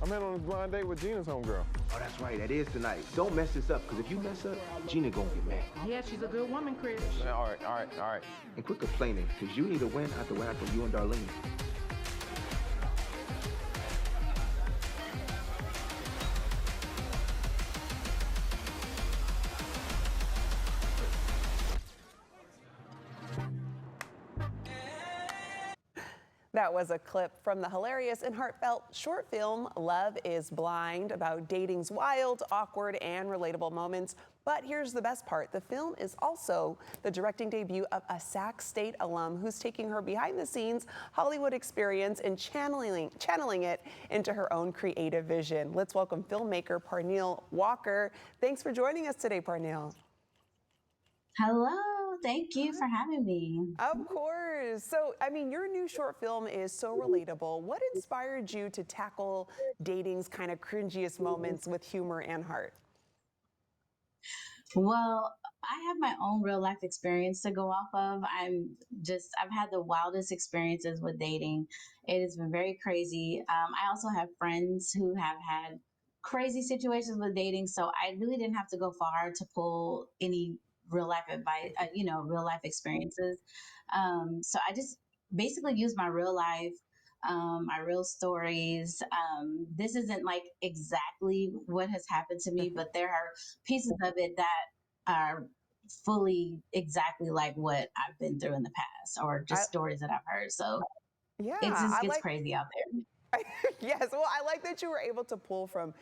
I'm in on this blind date with Gina's homegirl. Oh, that's right. That is tonight. Don't mess this up, because if you mess up, Gina gonna get mad. Yeah, she's a good woman, Chris. All right. And quit complaining, because you need a win after what happened to you and Darlene. That was a clip from the hilarious and heartfelt short film, Love is Blind, about dating's wild, awkward, and relatable moments. But here's the best part. The film is also the directing debut of a Sac State alum who's taking her behind-the-scenes Hollywood experience and channeling it into her own creative vision. Let's welcome filmmaker Parnell Walker. Thanks for joining us today, Parnell. Hello, thank you for having me. Of course. So, I mean, your new short film is so relatable. What inspired you to tackle dating's kind of cringiest moments with humor and heart? Well, I have my own real life experience to go off of. I've had the wildest experiences with dating. It has been very crazy. I also have friends who have had crazy situations with dating. So I really didn't have to go far to pull any real life advice, real life experiences. So I just basically use my real life, my real stories. This isn't like exactly what has happened to me, but there are pieces of it that are fully exactly like what I've been through in the past or just stories that I've heard. So Yeah, it just I gets like. crazy out there. Yes, well, I like that you were able to pull from,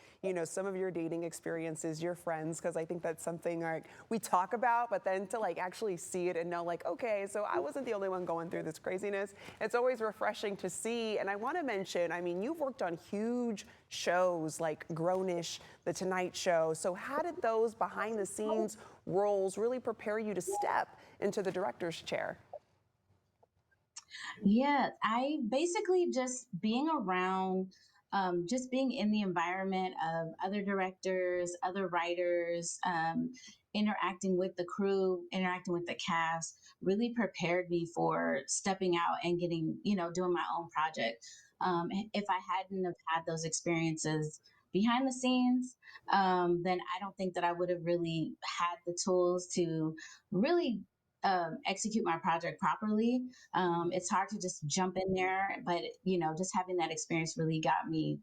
some of your dating experiences, your friends, because I think that's something like we talk about, but then to like actually see it and know like, okay, so I wasn't the only one going through this craziness. It's always refreshing to see. And I want to mention, I mean, you've worked on huge shows like Grownish, The Tonight Show. So how did those behind the scenes roles really prepare you to step into the director's chair? Yeah, I basically just being around, just being in the environment of other directors, other writers, interacting with the crew, interacting with the cast, really prepared me for stepping out and getting, doing my own project. If I hadn't have had those experiences behind the scenes, then I don't think that I would have really had the tools to really execute my project properly. It's hard to just jump in there, but just having that experience really got me,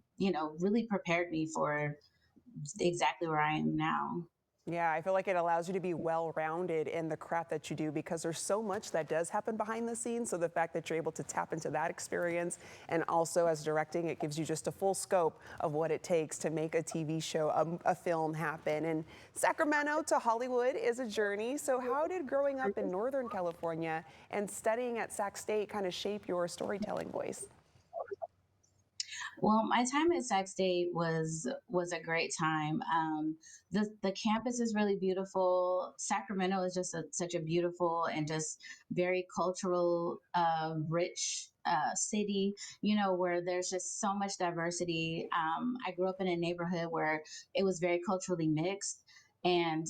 really prepared me for exactly where I am now. Yeah, I feel like it allows you to be well-rounded in the craft that you do because there's so much that does happen behind the scenes. So the fact that you're able to tap into that experience and also as directing, it gives you just a full scope of what it takes to make a TV show, a film happen. And Sacramento to Hollywood is a journey. So how did growing up in Northern California and studying at Sac State kind of shape your storytelling voice? Well, my time at Sac State was a great time. The campus is really beautiful. Sacramento is just such a beautiful and just very cultural, rich city. Where there's just so much diversity. I grew up in a neighborhood where it was very culturally mixed, and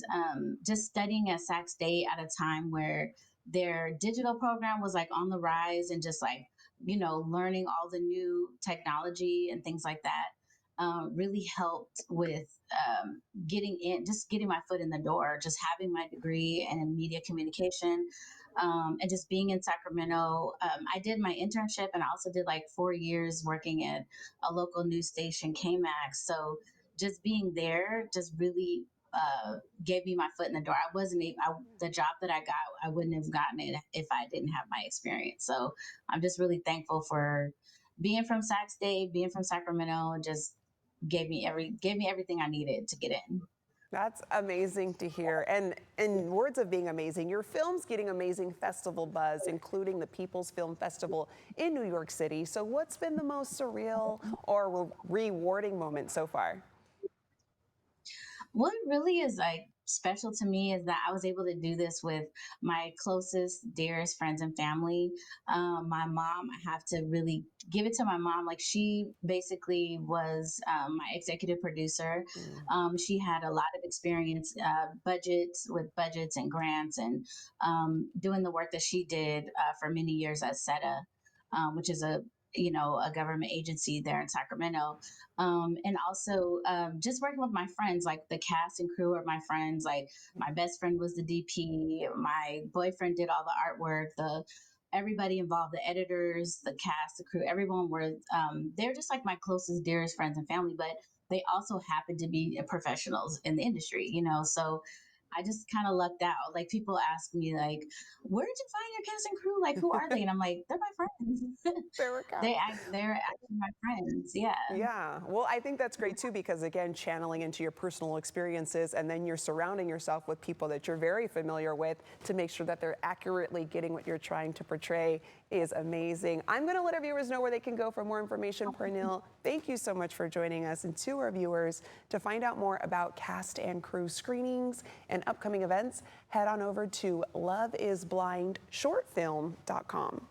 just studying at Sac State at a time where their digital program was like on the rise and just like learning all the new technology and things like that really helped with getting my foot in the door, just having my degree in media communication, and just being in Sacramento. I did my internship and I also did like 4 years working at a local news station, KMAX. So just being there just really gave me my foot in the door. I wasn't even, the job that I got, I wouldn't have gotten it if I didn't have my experience. So I'm just really thankful for being from Sac State, being from Sacramento, just gave me everything I needed to get in. That's amazing to hear. And in words of being amazing, your film's getting amazing festival buzz, including the People's Film Festival in New York City. So what's been the most surreal or rewarding moment so far? What really is like special to me is that I was able to do this with my closest, dearest friends and family. My mom, I have to really give it to my mom. Like she basically was my executive producer. She had a lot of experience budgets and grants and doing the work that she did for many years at SETA, which is a a government agency there in Sacramento. And also just working with my friends, like the cast and crew are my friends. Like my best friend was the DP, my boyfriend did all the artwork, everybody involved, the editors, the cast, the crew, everyone were, they're just like my closest, dearest friends and family, but they also happen to be professionals in the industry, so I just kind of lucked out. Like people ask me like, where did you find your cast and crew? Like, who are they? And I'm like, they're my friends. There we go. They're actually my friends. Yeah. Yeah, well, I think that's great too, because again, channeling into your personal experiences, and then you're surrounding yourself with people that you're very familiar with to make sure that they're accurately getting what you're trying to portray is amazing. I'm going to let our viewers know where they can go for more information. Pernille, thank you so much for joining us. And to our viewers, to find out more about cast and crew screenings and upcoming events, head on over to loveisblindshortfilm.com.